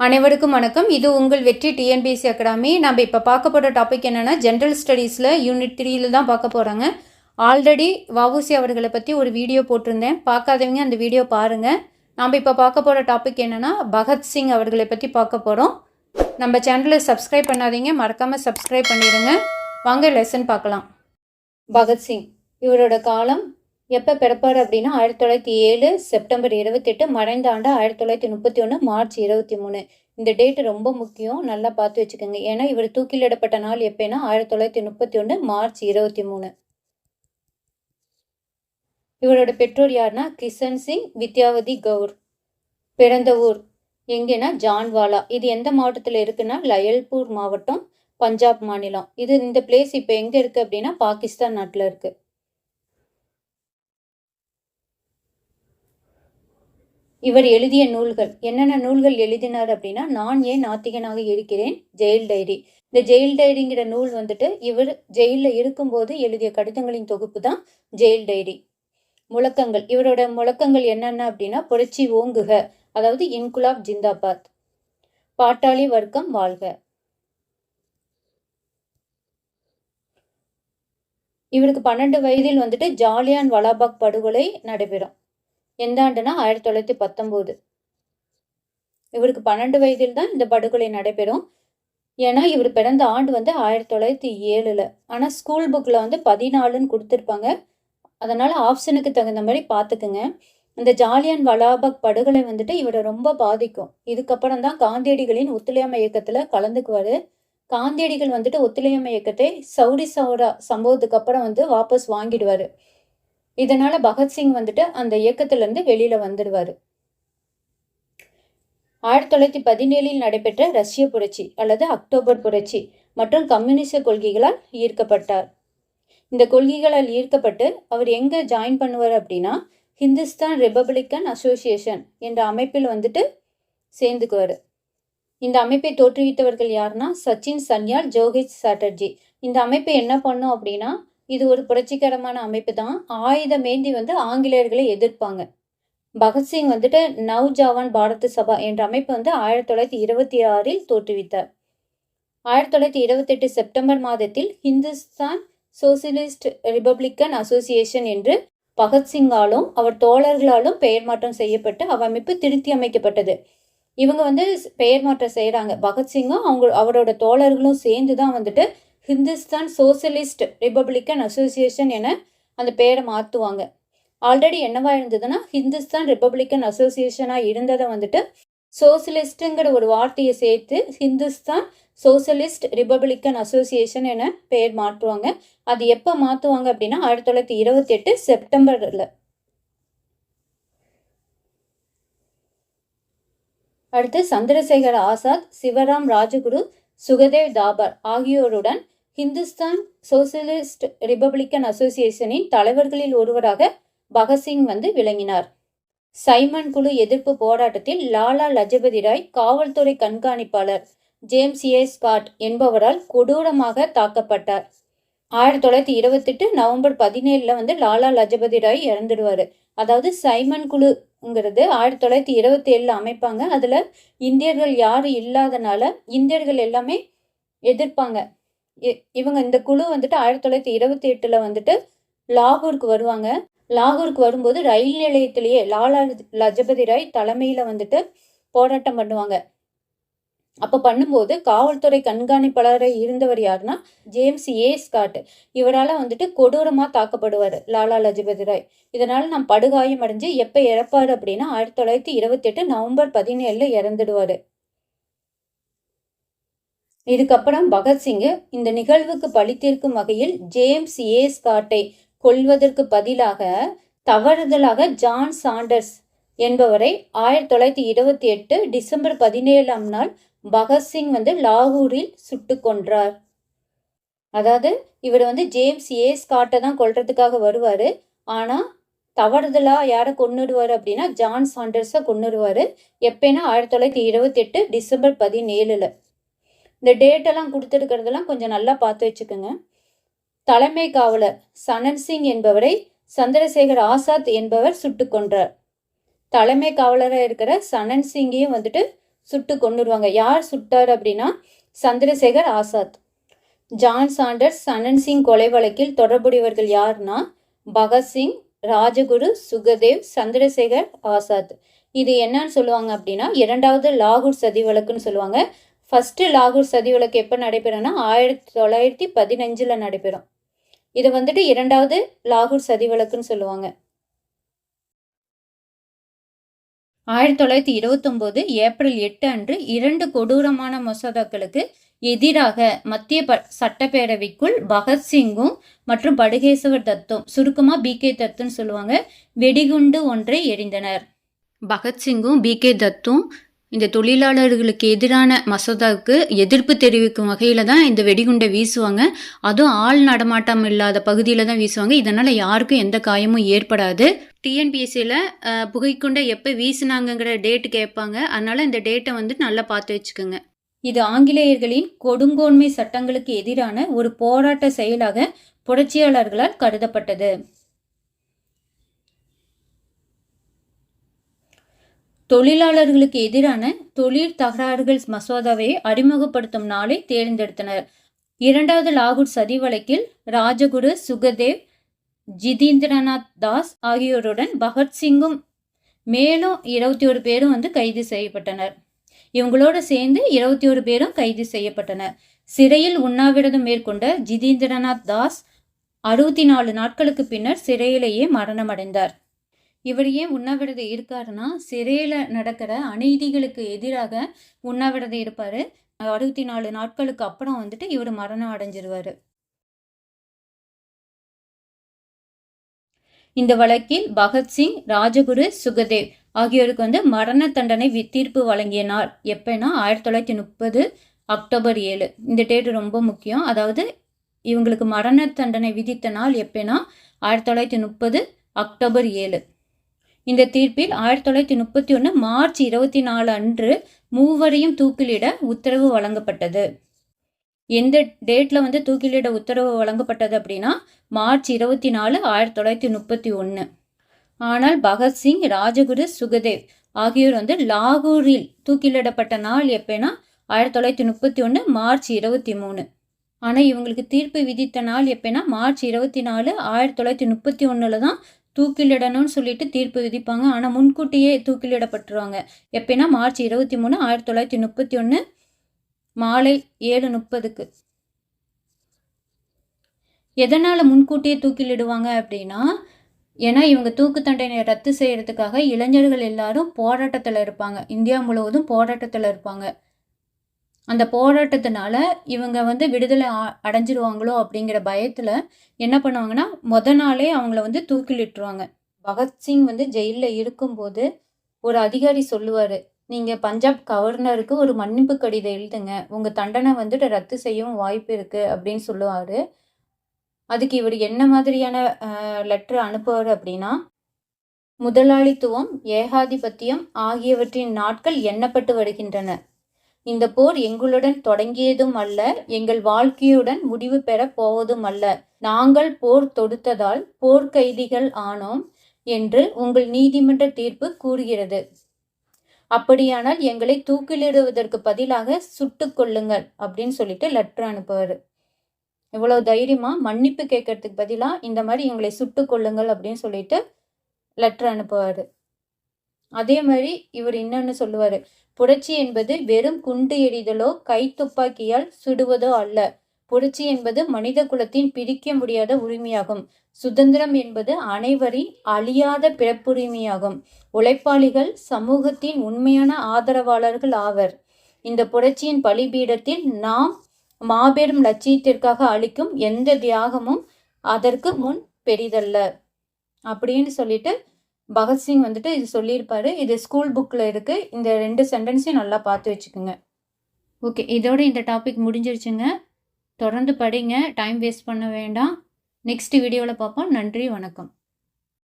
அனைவருக்கும் வணக்கம். இது உங்கள் வெற்றி டிஎன்பிஎஸ்சி அகாடமி. நம்ம இப்போ பார்க்க போகிற டாபிக் என்னென்னா ஜென்ரல் ஸ்டடீஸில் யூனிட் 3 தான் பார்க்க போகிறாங்க. ஆல்ரெடி வஉசி அவர்களை பற்றி ஒரு வீடியோ போட்டிருந்தேன். பார்க்காதவங்க அந்த வீடியோ பாருங்கள். நம்ம இப்போ பார்க்க போகிற டாபிக் என்னென்னா பகத்சிங் அவர்களை பற்றி பார்க்க போகிறோம். நம்ம சேனலை சப்ஸ்கிரைப் பண்ணாதீங்க, மறக்காமல் சப்ஸ்கிரைப் பண்ணிடுங்க. வாங்க லெசன் பார்க்கலாம். பகத்சிங் இவரோட காலம் எப்போ பிறப்பார் அப்படின்னா 1907 செப்டம்பர் 28, மறைந்த ஆண்டு 1931 மார்ச் 23. இந்த டேட்டு ரொம்ப முக்கியம், நல்லா பார்த்து வச்சுக்கோங்க. ஏன்னா இவர் தூக்கிலிடப்பட்ட நாள் எப்போனா 1931 மார்ச் 23. இவரோட பெற்றோர் யாருன்னா கிஷன் சிங், வித்யாவதி கவுர். பிறந்த ஊர் எங்கன்னா ஜான்வாலா. இது எந்த மாவட்டத்தில் இருக்குன்னா லயல்பூர் மாவட்டம், பஞ்சாப் மாநிலம். இந்த பிளேஸ் இப்போ எங்கே இருக்குது அப்படின்னா பாகிஸ்தான் நாட்டில் இருக்குது. இவர் எழுதிய நூல்கள் என்னென்ன நூல்கள் எழுதினார் அப்படின்னா நான் ஏன் நாத்திகனாக இருக்கிறேன், ஜெயில் டைரி. இந்த ஜெயில் டைரிங்கிற நூல் இவர் ஜெயிலில் இருக்கும்போது எழுதிய கடிதங்களின் தொகுப்பு தான் ஜெயில் டைரி. முழக்கங்கள் இவரோட முழக்கங்கள் என்னென்ன அப்படின்னா புரட்சி ஓங்குக, அதாவது இன்குலாப் ஜிந்தாபாத், பாட்டாளி வர்க்கம் வாழ்க. இவருக்கு 12 வயதில் ஜாலியான் வாலாபாக் படுகொலை நடைபெறும். எந்த ஆண்டுனா 1919. இவருக்கு 12 வயதில் தான் இந்த படுகொலை நடைபெறும். ஏன்னா இவர் பிறந்த ஆண்டு 1907. ஆனால் ஸ்கூல் புக்கில் 14ன்னு கொடுத்துருப்பாங்க. அதனால் ஆப்ஷனுக்கு தகுந்த மாதிரி பார்த்துக்குங்க. இந்த ஜாலியான் வாலாபாக் படுகொலை இவரை ரொம்ப பாதிக்கும். இதுக்கப்புறம் தான் காந்தியடிகளின் ஒத்துழையாமை இயக்கத்தில் கலந்துக்குவார். காந்தியடிகள் ஒத்துழையாமை இயக்கத்தை சௌரி சௌரா சம்பவத்துக்கு அப்புறம் வாபஸ் வாங்கிடுவார். இதனால பகத்சிங் அந்த இயக்கத்திலிருந்து வெளியில வந்துடுவாரு. 1917 நடைபெற்ற ரஷ்ய புரட்சி அல்லது அக்டோபர் புரட்சி மற்றும் கம்யூனிச கொள்கைகளால் ஈர்க்கப்பட்டார். இந்த கொள்கைகளால் ஈர்க்கப்பட்டு அவர் எங்க ஜாயின் பண்ணுவார் அப்படின்னா ஹிந்துஸ்தான் ரிபப்ளிக்கன் அசோசியேஷன் என்ற அமைப்பில் சேர்ந்துக்குவார். இந்த அமைப்பை தோற்றுவித்தவர்கள் யாருன்னா சச்சின் சன்யால், ஜோகேஷ் சாட்டர்ஜி. இந்த அமைப்பு என்ன பண்ணும் அப்படின்னா இது ஒரு புரட்சிகரமான அமைப்பு தான். ஆயுதமேந்தி ஆங்கிலேயர்களை எதிர்ப்பாங்க. பகத்சிங் நவ் ஜவான் பாரத் சபா என்ற அமைப்பு 1926 தோற்றுவித்தார். 1928 செப்டம்பர் மாதத்தில் ஹிந்துஸ்தான் சோசியலிஸ்ட் ரிபப்ளிக்கன் அசோசியேஷன் என்று பகத்சிங்காலும் அவர் தோழர்களாலும் பெயர் மாற்றம் செய்யப்பட்டு அவ்வமைப்பு திருத்தி அமைக்கப்பட்டது. இவங்க பெயர் மாற்றம் செய்கிறாங்க. பகத்சிங்கும் அவரோட தோழர்களும் சேர்ந்து தான் ஹிந்துஸ்தான் சோசியலிஸ்ட் ரிபப்ளிக்கன் அசோசியேஷன் என அந்த பேரை மாற்றுவாங்க. ஆல்ரெடி என்னவா இருந்ததுன்னா ஹிந்துஸ்தான் ரிபப்ளிக்கன் அசோசியேஷனாக இருந்ததை சோசியலிஸ்ட்டுங்கிற ஒரு வார்த்தையை சேர்த்து ஹிந்துஸ்தான் சோசியலிஸ்ட் ரிபப்ளிக்கன் அசோசியேஷன் என பெயர் மாற்றுவாங்க. அது எப்போ மாற்றுவாங்க அப்படின்னா 1928 செப்டம்பரில். அடுத்து சந்திரசேகர் ஆசாத், சிவராம் ராஜகுரு, சுகதேவ் தாபர் ஆகியோருடன் ஹிந்துஸ்தான் சோசியலிஸ்ட் ரிபப்ளிக்கன் அசோசியேஷனின் தலைவர்களில் ஒருவராக பகத்சிங் விளங்கினார். சைமன் குழு எதிர்ப்பு போராட்டத்தில் லாலா லஜபதி ராய் காவல்துறை கண்காணிப்பாளர் ஜேம்ஸ் ஏ ஸ்காட் என்பவரால் கொடூரமாக தாக்கப்பட்டார். 1928 நவம்பர் 17 லாலா லஜபதி ராய் இறந்துடுவார். அதாவது சைமன் குழுங்கிறது 1927 அமைப்பாங்க. அதில் இந்தியர்கள் யாரும் இல்லாதனால இந்தியர்கள் எல்லாமே எதிர்ப்பாங்க. இவங்க இந்த குழு 1928 லாகூருக்கு வருவாங்க. லாகூருக்கு வரும்போது ரயில் நிலையத்திலேயே லாலா லஜபதி ராய் தலைமையில் போராட்டம் பண்ணுவாங்க. அப்போ பண்ணும்போது காவல்துறை கண்காணிப்பாளராக இருந்தவர் யாருன்னா ஜேம்ஸ் ஏ ஸ்காட். இவரால் கொடூரமாக தாக்கப்படுவார் லாலா லஜபதி ராய். இதனால நாம் படுகாயம் அடைஞ்சு எப்போ இறப்பார் அப்படின்னா 1928 நவம்பர் 17 இறந்துடுவார். இதுக்கப்புறம் பகத்சிங் இந்த நிகழ்வுக்கு பழி தீர்க்கும் வகையில் ஜேம்ஸ் ஏ ஸ்காட்டை கொல்வதற்கு பதிலாக தவறுதலாக ஜான் சாண்டர்ஸ் என்பவரை 1928 டிசம்பர் 17 பகத்சிங் லாகூரில் சுட்டு கொன்றார். அதாவது இவர் ஜேம்ஸ் ஏ ஸ்காட்டை தான் கொல்றதுக்காக வருவார். ஆனால் தவறுதலாக யாரை கொன்னுடுவார் அப்படின்னா ஜான் சாண்டர்ஸை கொன்னுடுவார். எப்போனா 1928 டிசம்பர் 17. இந்த டேட்டெல்லாம் கொடுத்துருக்கிறதெல்லாம் கொஞ்சம் நல்லா பார்த்து வச்சுக்கோங்க. தலைமை காவலர் சனன் சிங் என்பவரை சந்திரசேகர் ஆசாத் என்பவர் சுட்டு கொன்றார். தலைமை காவலராக இருக்கிற சனன் சிங்கையும் சுட்டு கொண்டுருவாங்க. யார் சுட்டார் அப்படின்னா சந்திரசேகர் ஆசாத். ஜான் சாண்டர்ஸ் சரண் சிங் கொலை வழக்கில் தொடர்புடையவர்கள் யாருன்னா பகத்சிங், ராஜகுரு, சுகதேவ், சந்திரசேகர் ஆசாத். இது என்னன்னு சொல்லுவாங்க அப்படின்னா இரண்டாவது லாகூர் சதி வழக்குன்னு சொல்லுவாங்க. ஃபர்ஸ்ட் லாகூர் சதி வழக்கு எப்போ நடைபெறும்னா 1915 நடைபெறும். இது வந்துட்டு இரண்டாவது லாகூர் சதி வழக்குன்னு சொல்லுவாங்க. 1929 ஏப்ரல் 8 அன்று 2 கொடூரமான மசோதாக்களுக்கு எதிராக மத்திய சட்டப்பேரவைக்குள் பகத்சிங்கும் மற்றும் படுகேசவர் தத்தும், சுருக்கமா BK தத்துன்னு சொல்லுவாங்க, வெடிகுண்டு ஒன்றை எறிந்தனர். பகத்சிங்கும் BK தத்தும் இந்த தொழிலாளர்களுக்கு எதிரான மசோதாவுக்கு எதிர்ப்பு தெரிவிக்கும் வகையில் தான் இந்த வெடிகுண்டை வீசுவாங்க. அதுவும் ஆள் நடமாட்டம் இல்லாத பகுதியில் தான் வீசுவாங்க. இதனால் யாருக்கும் எந்த காயமும் ஏற்படாது. TNPSCயில் புகைக்குண்டை எப்போ வீசினாங்கங்கிற டேட்டு கேட்பாங்க. அதனால் இந்த டேட்டை வந்து நல்லா பார்த்து வச்சுக்கோங்க. இது ஆங்கிலேயர்களின் கொடுங்கோன்மை சட்டங்களுக்கு எதிரான ஒரு போராட்ட செயலாக புரட்சியாளர்களால் கருதப்பட்டது. தொழிலாளர்களுக்கு எதிரான தொழில் தகராறுகள் மசோதாவை அறிமுகப்படுத்தும் நாளை தேர்ந்தெடுத்தனர். இரண்டாவது லாகூர் சதி வழக்கில் ராஜகுரு, சுகதேவ், ஜிதேந்திரநாத் தாஸ் ஆகியோருடன் பகத்சிங்கும் மேலும் 21 பேரும் வந்து கைது செய்யப்பட்டனர். இவங்களோட சேர்ந்து 21 பேரும் கைது செய்யப்பட்டனர். சிறையில் உண்ணாவிரதம் மேற்கொண்ட ஜிதேந்திரநாத் தாஸ் 64 நாட்களுக்கு பின்னர் சிறையிலேயே மரணமடைந்தார். இவர் ஏன் உண்ணாவிரதம் இருக்காருன்னா சிறையில் நடக்கிற அநீதிகளுக்கு எதிராக உண்ணாவிரதம் இருப்பார். 64 நாட்களுக்கு அப்புறம் வந்துட்டு இவர் மரணம் அடைஞ்சிருவார். இந்த வழக்கில் பகத்சிங், ராஜகுரு, சுகதேவ் ஆகியோருக்கு வந்து மரண தண்டனை தீர்ப்பு வழங்கிய நாள் எப்போனா 1930 அக்டோபர் 7. இந்த டேட்டு ரொம்ப முக்கியம். அதாவது இவங்களுக்கு மரண தண்டனை விதித்த நாள் எப்போனா 1930 அக்டோபர் 7. இந்த தீர்ப்பில் 1931 மார்ச் 24 அன்று மூவரையும் தூக்கிலிட உத்தரவு வழங்கப்பட்டது. எந்த டேட்டில் வந்து தூக்கிலிட உத்தரவு வழங்கப்பட்டது அப்படின்னா மார்ச் 24, 1931. ஆனால் பகத்சிங், ராஜகுரு, சுகதேவ் ஆகியோர் வந்து லாகூரில் தூக்கிலிடப்பட்ட நாள் எப்போனா 1931 மார்ச் 23. ஆனால் இவங்களுக்கு தீர்ப்பு விதித்த நாள் எப்போனா மார்ச் 24, 1931 தான் தூக்கிலிடணும்னு சொல்லிட்டு தீர்ப்பு விதிப்பாங்க. ஆனால் முன்கூட்டியே தூக்கிலிடப்பட்டுருவாங்க. எப்போனா மார்ச் 23, 1931 மாலை 7:30. எதனால் முன்கூட்டியே தூக்கிலிடுவாங்க அப்படின்னா ஏன்னா இவங்க தூக்கு தண்டனையை ரத்து செய்யறதுக்காக இளைஞர்கள் எல்லாரும் போராட்டத்தில் இருப்பாங்க. இந்தியா முழுவதும் போராட்டத்தில் இருப்பாங்க. அந்த போராட்டத்தினால இவங்க வந்து விடுதலை அடைஞ்சிருவாங்களோ அப்படிங்கிற பயத்தில் என்ன பண்ணுவாங்கன்னா நாளே அவங்கள வந்து தூக்கிலிட்டுருவாங்க. பகத்சிங் வந்து ஜெயிலில் இருக்கும்போது ஒரு அதிகாரி சொல்லுவார், நீங்கள் பஞ்சாப் கவர்னருக்கு ஒரு மன்னிப்பு கடிதம் எழுதுங்க, உங்கள் தண்டனை வந்துட்டு ரத்து செய்யவும் வாய்ப்பு இருக்குது அப்படின்னு சொல்லுவார். அதுக்கு இவர் என்ன மாதிரியான லெட்டர் அனுப்புவார் அப்படின்னா முதலாளித்துவம், ஏகாதிபத்தியம் ஆகியவற்றின் நாட்கள் எண்ணப்பட்டு வருகின்றன. இந்த போர் எங்களுடன் தொடங்கியதும் அல்ல, எங்கள் வாழ்க்கையுடன் முடிவு பெற போவதும் அல்ல. நாங்கள் போர் தொடுத்ததால் போர்க்கைதிகள் ஆனோம் என்று உங்கள் நீதிமன்ற தீர்ப்பு கூறுகிறது. அப்படியானால் எங்களை தூக்கிலிடுவதற்கு பதிலாக சுட்டு கொள்ளுங்கள் அப்படின்னு சொல்லிட்டு லெட்டர் அனுப்புவார். இவ்வளவு தைரியமா மன்னிப்பு கேட்கறதுக்கு பதிலாக இந்த மாதிரி எங்களை சுட்டு கொள்ளுங்கள் அப்படின்னு சொல்லிட்டு லெட்டர் அனுப்புவார். அதே மாதிரி இவர் இன்னொன்று சொல்லுவார், புரட்சி என்பது வெறும் குண்டு எறிதலோ கை துப்பாக்கியால் சுடுவதோ அல்ல. புரட்சி என்பது மனித குலத்தின் பிரிக்க முடியாத உரிமையாகும். சுதந்திரம் என்பது அனைவரின் அழியாத பிறப்புரிமையாகும். உழைப்பாளிகள் சமூகத்தின் உண்மையான ஆதரவாளர்கள் ஆவர். இந்த புரட்சியின் பலிபீடத்தில் நாம் மாபெரும் லட்சியத்திற்காக அளிக்கும் எந்த தியாகமும் அதற்கு முன் பெரிதல்ல அப்படின்னு சொல்லிட்டு பகத்சிங் வந்துட்டு இது சொல்லியிருப்பாரு. இது ஸ்கூல் புக்கில் இருக்குது. இந்த 2 சென்டென்ஸையும் நல்லா பார்த்து வச்சுக்கோங்க. ஓகே, இதோட இந்த டாபிக் முடிஞ்சிருச்சுங்க. தொடர்ந்து படிங்க, டைம் வேஸ்ட் பண்ண வேண்டாம். நெக்ஸ்ட் வீடியோவில் பார்ப்போம். நன்றி, வணக்கம்.